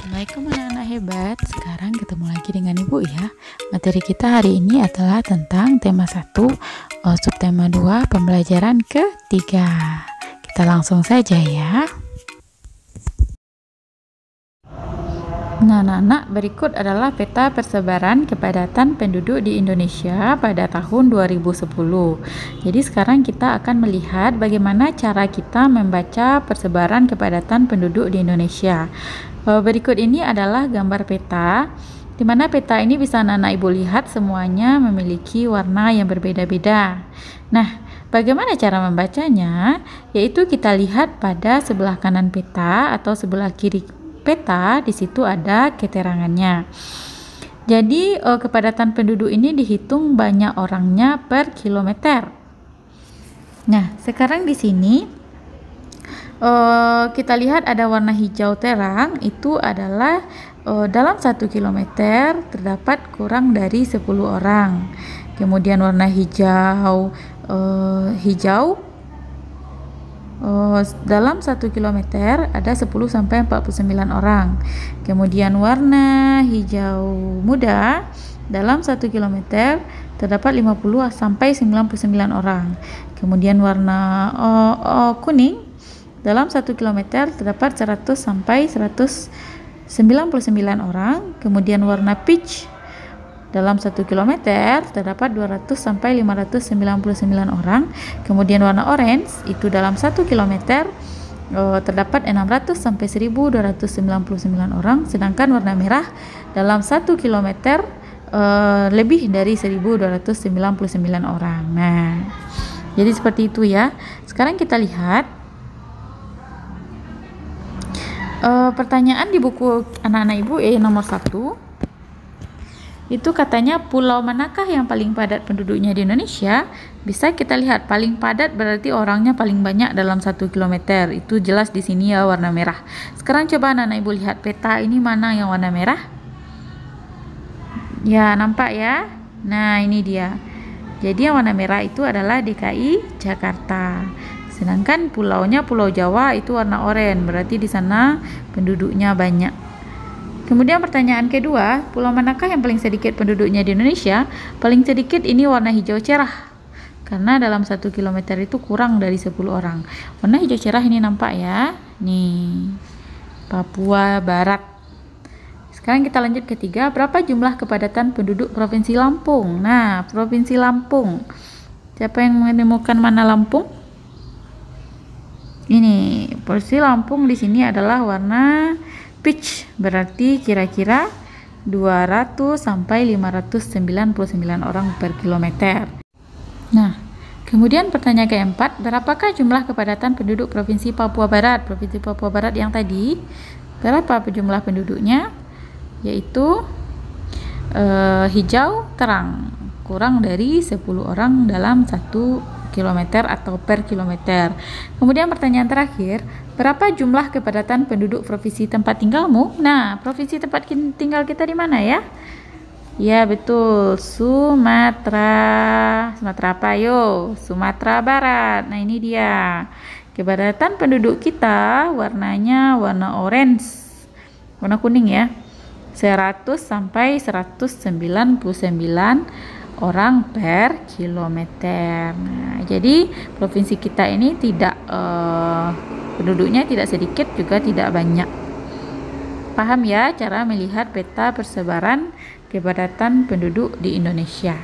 Assalamualaikum anak-anak hebat. Sekarang ketemu lagi dengan Ibu ya. Materi kita hari ini adalah tentang tema 1, subtema 2, pembelajaran ketiga. Kita langsung saja ya. Nah, anak-anak, berikut adalah peta persebaran kepadatan penduduk di Indonesia pada tahun 2010. Jadi sekarang kita akan melihat bagaimana cara kita membaca persebaran kepadatan penduduk di Indonesia. Berikut ini adalah gambar peta, di mana peta ini bisa anak-anak Ibu lihat semuanya memiliki warna yang berbeda-beda. Nah, bagaimana cara membacanya? Yaitu kita lihat pada sebelah kanan peta atau sebelah kiri peta, di situ ada keterangannya. Jadi kepadatan penduduk ini dihitung banyak orangnya per kilometer. Nah, sekarang di sini kita lihat ada warna hijau terang, itu adalah dalam 1 kilometer terdapat kurang dari 10 orang. Kemudian warna hijau dalam 1 kilometer ada 10 sampai 49 orang. Kemudian warna hijau muda dalam 1 kilometer terdapat 50 sampai 99 orang. Kemudian warna kuning dalam 1 kilometer terdapat 100 sampai 199 orang. Kemudian warna peach dalam 1 kilometer terdapat 200 sampai 599 orang. Kemudian warna orange itu dalam 1 kilometer terdapat 600 sampai 1299 orang. Sedangkan warna merah dalam 1 kilometer lebih dari 1299 orang. Nah, jadi seperti itu ya. Sekarang kita lihat pertanyaan di buku anak-anak Ibu nomor 1. Itu katanya pulau manakah yang paling padat penduduknya di Indonesia? Bisa kita lihat paling padat berarti orangnya paling banyak dalam 1 kilometer. Itu jelas di sini ya, warna merah. Sekarang coba anak-anak Ibu lihat peta ini mana yang warna merah? Ya, nampak ya? Nah, ini dia. Jadi yang warna merah itu adalah DKI Jakarta. Sedangkan pulaunya Pulau Jawa itu warna oranye, berarti di sana penduduknya banyak. Kemudian pertanyaan kedua, pulau manakah yang paling sedikit penduduknya di Indonesia? Paling sedikit ini warna hijau cerah, karena dalam 1 kilometer itu kurang dari 10 orang. Warna hijau cerah ini nampak ya, nih Papua Barat. Sekarang kita lanjut ketiga, berapa jumlah kepadatan penduduk Provinsi Lampung? Nah, Provinsi Lampung, siapa yang menemukan mana Lampung? Ini Provinsi Lampung di sini adalah warna peach, berarti kira-kira 200 sampai 599 orang per kilometer. Nah, kemudian pertanyaan keempat, berapakah jumlah kepadatan penduduk Provinsi Papua Barat? Provinsi Papua Barat yang tadi, berapa jumlah penduduknya? Yaitu hijau terang, kurang dari 10 orang dalam 1 kilometer atau per kilometer. Kemudian pertanyaan terakhir, berapa jumlah kepadatan penduduk provinsi tempat tinggalmu? Nah, provinsi tempat tinggal kita di mana ya? Ya, betul, Sumatera. Sumatera apa yo? Sumatera Barat. Nah, ini dia. Kepadatan penduduk kita warnanya warna orange. Warna kuning ya. 100 sampai 199 orang per kilometer. Nah, jadi provinsi kita ini tidak penduduknya tidak sedikit juga tidak banyak. Paham ya cara melihat peta persebaran kepadatan penduduk di Indonesia.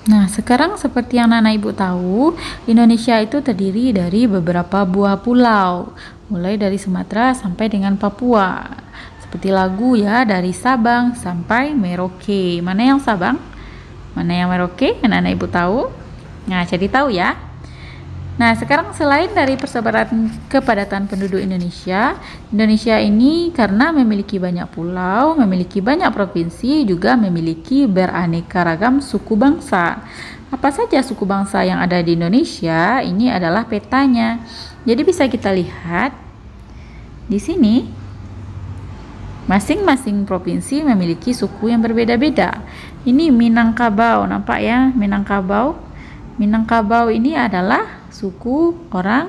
Nah, sekarang seperti yang anak Ibu tahu, Indonesia itu terdiri dari beberapa buah pulau, mulai dari Sumatera sampai dengan Papua. Seperti lagu ya, dari Sabang sampai Merauke. Mana yang Sabang? Mana yang Merauke? Anak-anak Ibu tahu? Nah, jadi tahu ya. Nah, sekarang selain dari persebaran kepadatan penduduk Indonesia, Indonesia ini karena memiliki banyak pulau, memiliki banyak provinsi, juga memiliki beraneka ragam suku bangsa. Apa saja suku bangsa yang ada di Indonesia? Ini adalah petanya. Jadi bisa kita lihat di sini. Masing-masing provinsi memiliki suku yang berbeda-beda. Ini Minangkabau, nampak ya Minangkabau? Minangkabau ini adalah suku orang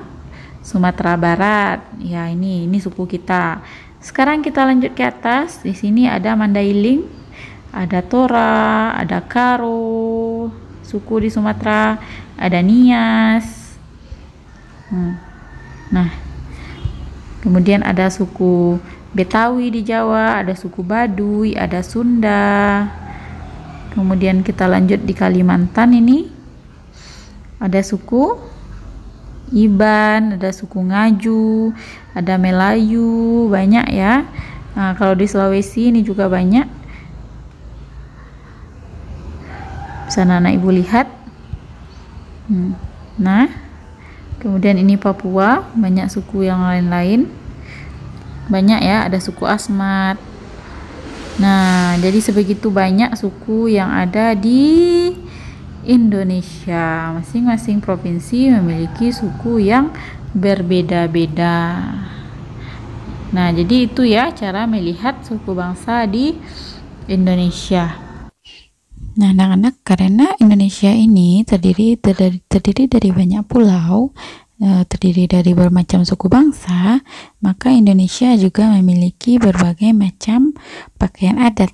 Sumatera Barat. Ya, ini suku kita. Sekarang kita lanjut ke atas. Di sini ada Mandailing, ada Tora, ada Karo, suku di Sumatera, ada Nias. Nah, kemudian ada suku Betawi di Jawa, ada suku Baduy, ada Sunda. Kemudian kita lanjut di Kalimantan, ini ada suku Iban, ada suku Ngaju, ada Melayu, banyak ya. Nah, kalau di Sulawesi ini juga banyak. Bisa anak ibu lihat. Nah, kemudian ini Papua, banyak suku yang lain-lain. Banyak ya, ada suku Asmat. Nah, jadi sebegitu banyak suku yang ada di Indonesia. Masing-masing provinsi memiliki suku yang berbeda-beda. Nah, jadi itu ya cara melihat suku bangsa di Indonesia. Nah, anak-anak, karena Indonesia ini terdiri dari banyak pulau, terdiri dari bermacam suku bangsa, maka Indonesia juga memiliki berbagai macam pakaian adat.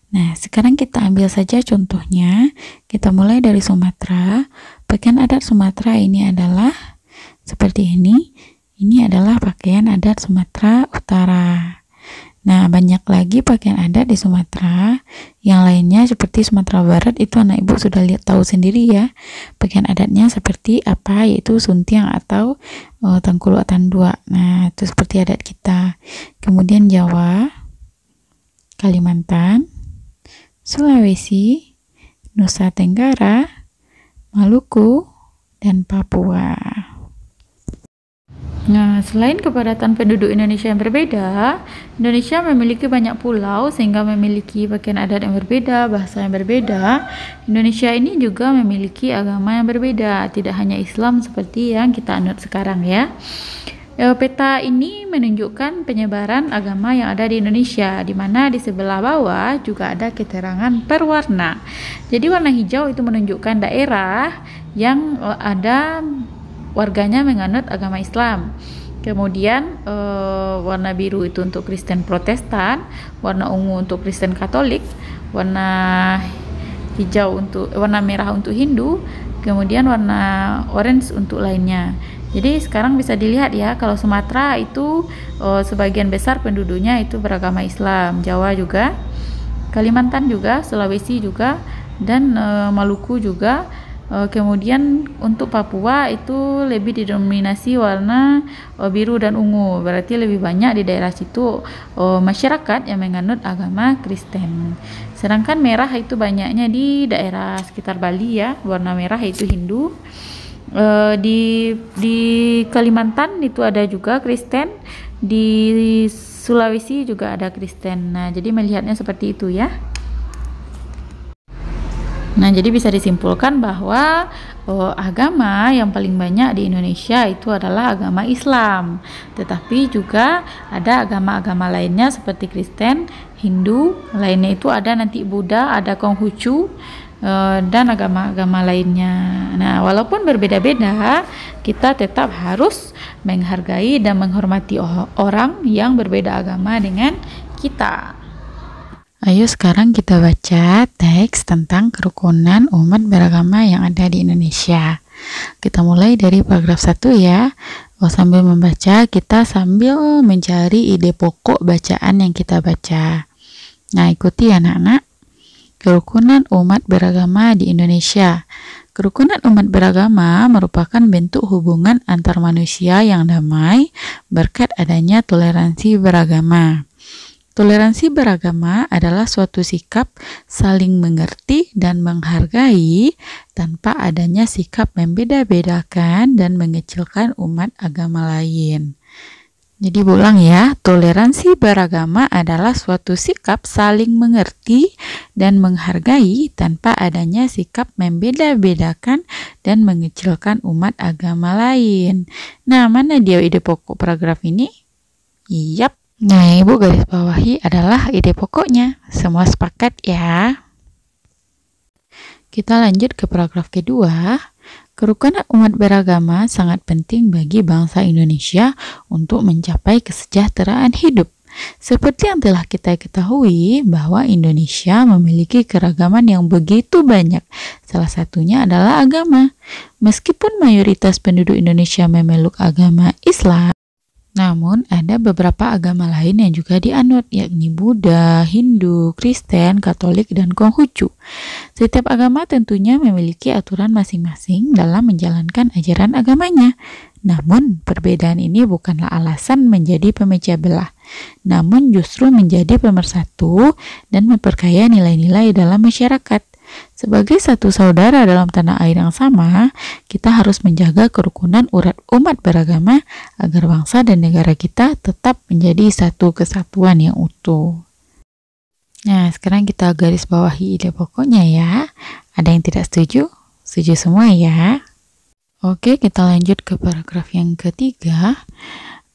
Nah, sekarang kita ambil saja contohnya. Kita mulai dari Sumatera. Pakaian adat Sumatera ini adalah seperti ini. Ini adalah pakaian adat Sumatera Utara. Nah, banyak lagi pakaian adat di Sumatera. Yang lainnya seperti Sumatera Barat, itu anak ibu sudah tahu sendiri ya. Pakaian adatnya seperti apa, yaitu suntiang atau tangkuluk tandua. Nah, itu seperti adat kita. Kemudian Jawa, Kalimantan, Sulawesi, Nusa Tenggara, Maluku, dan Papua. Nah, selain kepadatan penduduk Indonesia yang berbeda, Indonesia memiliki banyak pulau sehingga memiliki pakaian adat yang berbeda, bahasa yang berbeda. Indonesia ini juga memiliki agama yang berbeda, tidak hanya Islam seperti yang kita anut sekarang ya. Peta ini menunjukkan penyebaran agama yang ada di Indonesia, di mana di sebelah bawah juga ada keterangan per warna. Jadi warna hijau itu menunjukkan daerah yang ada warganya menganut agama Islam. Kemudian warna biru itu untuk Kristen Protestan, warna ungu untuk Kristen Katolik, warna warna merah untuk Hindu, kemudian warna orange untuk lainnya. Jadi sekarang bisa dilihat ya, kalau Sumatera itu sebagian besar penduduknya itu beragama Islam, Jawa juga, Kalimantan juga, Sulawesi juga, dan Maluku juga. Kemudian untuk Papua itu lebih didominasi warna biru dan ungu, berarti lebih banyak di daerah situ masyarakat yang menganut agama Kristen. Sedangkan merah itu banyaknya di daerah sekitar Bali ya, warna merah itu Hindu. Di Kalimantan itu ada juga Kristen, di Sulawesi juga ada Kristen. Nah, jadi melihatnya seperti itu ya. Nah, jadi bisa disimpulkan bahwa agama yang paling banyak di Indonesia itu adalah agama Islam. Tetapi juga ada agama-agama lainnya seperti Kristen, Hindu, lainnya itu ada nanti Buddha, ada Konghucu, dan agama-agama lainnya. Nah, walaupun berbeda-beda, kita tetap harus menghargai dan menghormati orang yang berbeda agama dengan kita. Ayo sekarang kita baca teks tentang kerukunan umat beragama yang ada di Indonesia. Kita mulai dari paragraf 1 ya. Sambil membaca, kita sambil mencari ide pokok bacaan yang kita baca. Nah, ikuti anak-anak. Kerukunan umat beragama di Indonesia. Kerukunan umat beragama merupakan bentuk hubungan antar manusia yang damai berkat adanya toleransi beragama. Toleransi beragama adalah suatu sikap saling mengerti dan menghargai tanpa adanya sikap membeda-bedakan dan mengecilkan umat agama lain. Jadi ulang ya, toleransi beragama adalah suatu sikap saling mengerti dan menghargai tanpa adanya sikap membeda-bedakan dan mengecilkan umat agama lain. Nah, mana dia ide pokok paragraf ini? Yap. Nah, Ibu garis bawahi adalah ide pokoknya. Semua sepakat ya. Kita lanjut ke paragraf kedua. Kerukunan umat beragama sangat penting bagi bangsa Indonesia untuk mencapai kesejahteraan hidup. Seperti yang telah kita ketahui bahwa Indonesia memiliki keragaman yang begitu banyak. Salah satunya adalah agama. Meskipun mayoritas penduduk Indonesia memeluk agama Islam, namun ada beberapa agama lain yang juga dianut, yakni Buddha, Hindu, Kristen, Katolik, dan Konghucu. Setiap agama tentunya memiliki aturan masing-masing dalam menjalankan ajaran agamanya. Namun, perbedaan ini bukanlah alasan menjadi pemecah belah, namun justru menjadi pemersatu dan memperkaya nilai-nilai dalam masyarakat. Sebagai satu saudara dalam tanah air yang sama, kita harus menjaga kerukunan umat beragama agar bangsa dan negara kita tetap menjadi satu kesatuan yang utuh. Nah, sekarang kita garis bawahi ide pokoknya ya. Ada yang tidak setuju? Setuju semua ya? Oke, kita lanjut ke paragraf yang ketiga.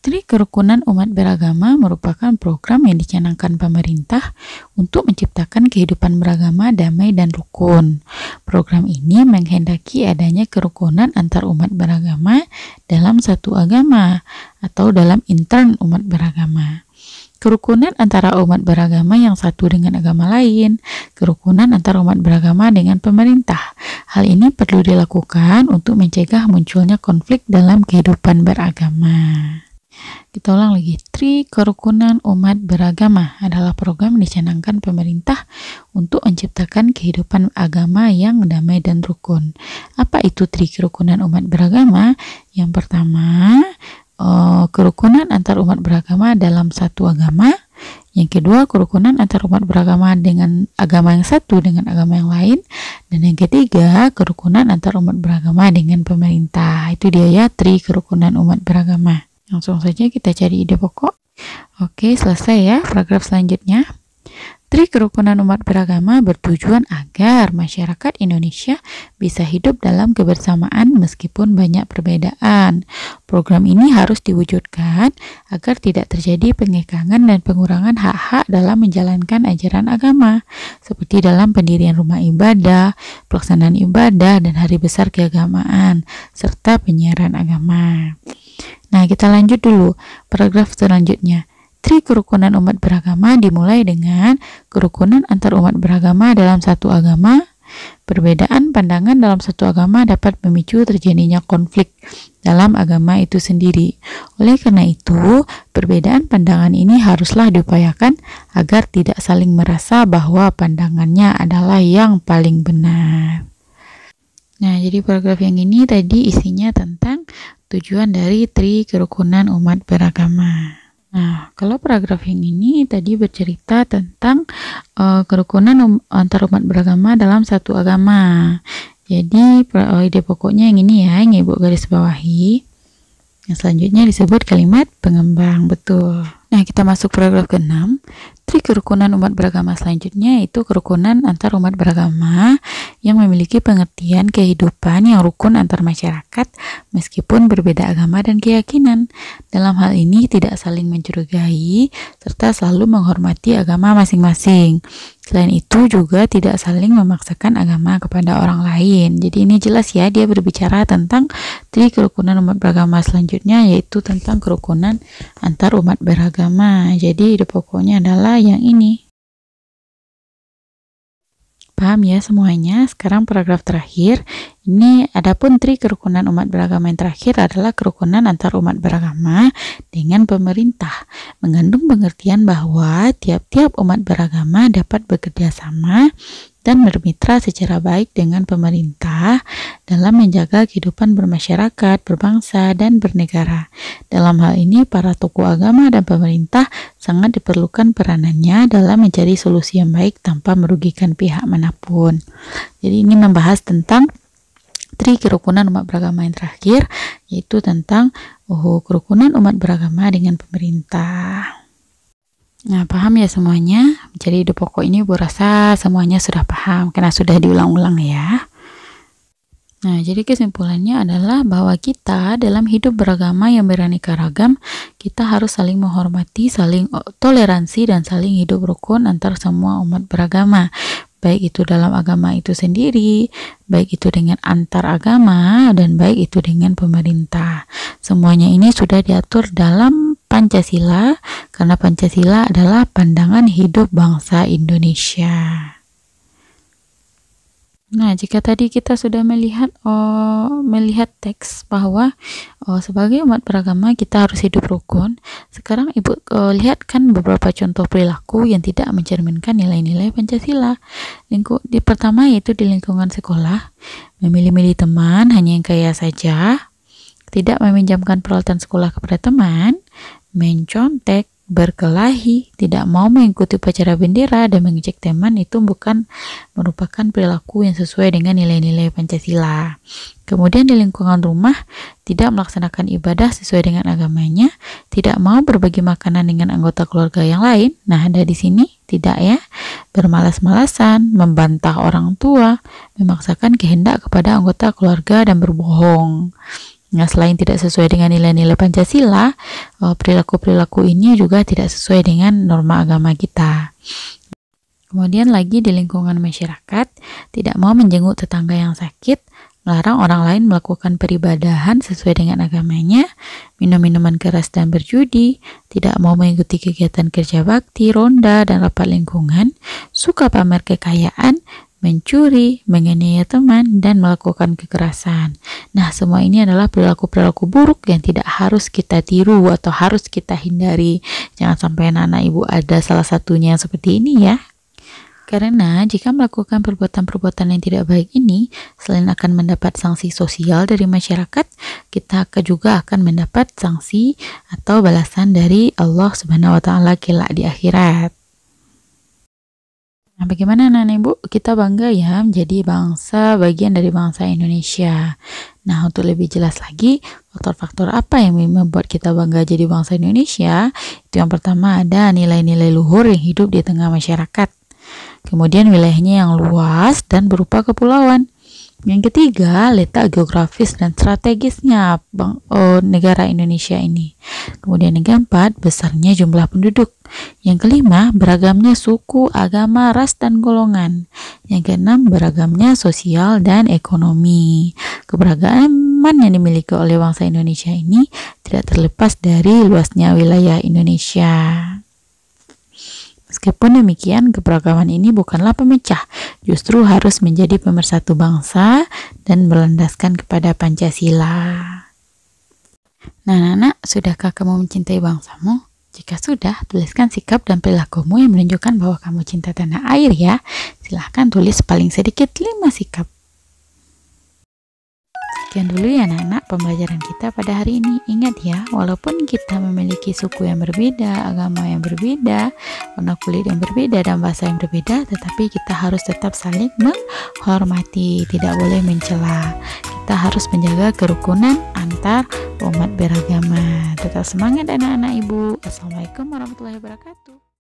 Tri Kerukunan Umat Beragama merupakan program yang dicanangkan pemerintah untuk menciptakan kehidupan beragama damai dan rukun. Program ini menghendaki adanya kerukunan antar umat beragama dalam satu agama atau dalam intern umat beragama. Kerukunan antara umat beragama yang satu dengan agama lain, kerukunan antar umat beragama dengan pemerintah. Hal ini perlu dilakukan untuk mencegah munculnya konflik dalam kehidupan beragama. Kita ulang lagi. Tri Kerukunan Umat Beragama adalah program yang dicanangkan pemerintah untuk menciptakan kehidupan agama yang damai dan rukun. Apa itu Tri Kerukunan Umat Beragama? Yang pertama, kerukunan antar umat beragama dalam satu agama. Yang kedua, kerukunan antar umat beragama dengan agama yang satu dengan agama yang lain. Dan yang ketiga, kerukunan antar umat beragama dengan pemerintah. Itu dia ya, Tri Kerukunan Umat Beragama. Langsung saja kita cari ide pokok. Oke, selesai ya paragraf selanjutnya. Tri Kerukunan Umat Beragama bertujuan agar masyarakat Indonesia bisa hidup dalam kebersamaan meskipun banyak perbedaan. Program ini harus diwujudkan agar tidak terjadi pengekangan dan pengurangan hak-hak dalam menjalankan ajaran agama, seperti dalam pendirian rumah ibadah, pelaksanaan ibadah, dan hari besar keagamaan, serta penyiaran agama. Nah, kita lanjut dulu paragraf selanjutnya. Tri Kerukunan Umat Beragama dimulai dengan kerukunan antar umat beragama dalam satu agama. Perbedaan pandangan dalam satu agama dapat memicu terjadinya konflik dalam agama itu sendiri. Oleh karena itu, perbedaan pandangan ini haruslah diupayakan agar tidak saling merasa bahwa pandangannya adalah yang paling benar. Nah, jadi paragraf yang ini tadi isinya tentang tujuan dari Tri Kerukunan Umat Beragama. Nah, kalau paragraf yang ini tadi bercerita tentang kerukunan antar umat beragama dalam satu agama. Jadi ide pokoknya yang ini ya, yang Ibu garis bawahi. Yang selanjutnya disebut kalimat pengembang, betul. Nah, kita masuk paragraf ke-6. Tri Kerukunan Umat Beragama selanjutnya yaitu kerukunan antar umat beragama yang memiliki pengertian kehidupan yang rukun antar masyarakat meskipun berbeda agama dan keyakinan. Dalam hal ini tidak saling mencurigai serta selalu menghormati agama masing-masing. Selain itu juga tidak saling memaksakan agama kepada orang lain. Jadi ini jelas ya, dia berbicara tentang Tri Kerukunan Umat Beragama selanjutnya yaitu tentang kerukunan antar umat beragama. Jadi ide pokoknya adalah yang ini. Paham ya semuanya? Sekarang paragraf terakhir. Ini adapun Tri Kerukunan Umat Beragama yang terakhir adalah kerukunan antar umat beragama dengan pemerintah. Mengandung pengertian bahwa tiap-tiap umat beragama dapat bekerja sama dan bermitra secara baik dengan pemerintah dalam menjaga kehidupan bermasyarakat, berbangsa, dan bernegara. Dalam hal ini, para tokoh agama dan pemerintah sangat diperlukan peranannya dalam mencari solusi yang baik tanpa merugikan pihak manapun. Jadi ini membahas tentang Tri Kerukunan Umat Beragama yang terakhir, yaitu tentang kerukunan umat beragama dengan pemerintah. Nah, paham ya semuanya? Jadi ide pokok ini Bu rasa semuanya sudah paham karena sudah diulang-ulang ya. Nah, jadi kesimpulannya adalah bahwa kita dalam hidup beragama yang beraneka ragam, kita harus saling menghormati, saling toleransi, dan saling hidup rukun antar semua umat beragama. Baik itu dalam agama itu sendiri, baik itu dengan antar agama, dan baik itu dengan pemerintah. Semuanya ini sudah diatur dalam Pancasila, karena Pancasila adalah pandangan hidup bangsa Indonesia. Nah, jika tadi kita sudah melihat teks bahwa sebagai umat beragama kita harus hidup rukun, sekarang Ibu lihat kan beberapa contoh perilaku yang tidak mencerminkan nilai-nilai Pancasila. Pertama yaitu di lingkungan sekolah, memilih-milih teman hanya yang kaya saja, tidak meminjamkan peralatan sekolah kepada teman, mencontek, berkelahi, tidak mau mengikuti upacara bendera, dan mengejek teman itu bukan merupakan perilaku yang sesuai dengan nilai-nilai Pancasila. Kemudian di lingkungan rumah, tidak melaksanakan ibadah sesuai dengan agamanya, tidak mau berbagi makanan dengan anggota keluarga yang lain. Nah, ada di sini tidak ya, bermalas-malasan, membantah orang tua, memaksakan kehendak kepada anggota keluarga, dan berbohong. Nah, selain tidak sesuai dengan nilai-nilai Pancasila, perilaku-perilaku ini juga tidak sesuai dengan norma agama kita. Kemudian lagi di lingkungan masyarakat, tidak mau menjenguk tetangga yang sakit, melarang orang lain melakukan peribadahan sesuai dengan agamanya, minum minuman keras dan berjudi, tidak mau mengikuti kegiatan kerja bakti, ronda, dan rapat lingkungan, suka pamer kekayaan, mencuri, menganiaya teman, dan melakukan kekerasan. Nah, semua ini adalah perilaku-perilaku buruk yang tidak harus kita tiru atau harus kita hindari. Jangan sampai anak-anak Ibu ada salah satunya yang seperti ini ya. Karena jika melakukan perbuatan-perbuatan yang tidak baik ini, selain akan mendapat sanksi sosial dari masyarakat, kita juga akan mendapat sanksi atau balasan dari Allah Subhanahu wa Ta'ala kelak di akhirat. Nah, bagaimana anak-anak Ibu? Kita bangga ya menjadi bagian dari bangsa Indonesia. Nah, untuk lebih jelas lagi, faktor-faktor apa yang membuat kita bangga jadi bangsa Indonesia? Itu yang pertama ada nilai-nilai luhur yang hidup di tengah masyarakat. Kemudian wilayahnya yang luas dan berupa kepulauan. Yang ketiga, letak geografis dan strategisnya negara Indonesia ini. Kemudian yang keempat, besarnya jumlah penduduk. Yang kelima, beragamnya suku, agama, ras, dan golongan. Yang keenam, beragamnya sosial dan ekonomi. Keberagaman yang dimiliki oleh bangsa Indonesia ini tidak terlepas dari luasnya wilayah Indonesia. Meskipun demikian, keberagaman ini bukanlah pemecah, justru harus menjadi pemersatu bangsa dan berlandaskan kepada Pancasila. Nah, anak-anak, sudahkah kamu mencintai bangsamu? Jika sudah, tuliskan sikap dan perilakumu yang menunjukkan bahwa kamu cinta tanah air ya. Silahkan tulis paling sedikit 5 sikap. Sekian dulu ya anak-anak pembelajaran kita pada hari ini. Ingat ya, walaupun kita memiliki suku yang berbeda, agama yang berbeda, warna kulit yang berbeda, dan bahasa yang berbeda, tetapi kita harus tetap saling menghormati, tidak boleh mencela. Kita harus menjaga kerukunan antar umat beragama. Tetap semangat anak-anak Ibu. Assalamualaikum warahmatullahi wabarakatuh.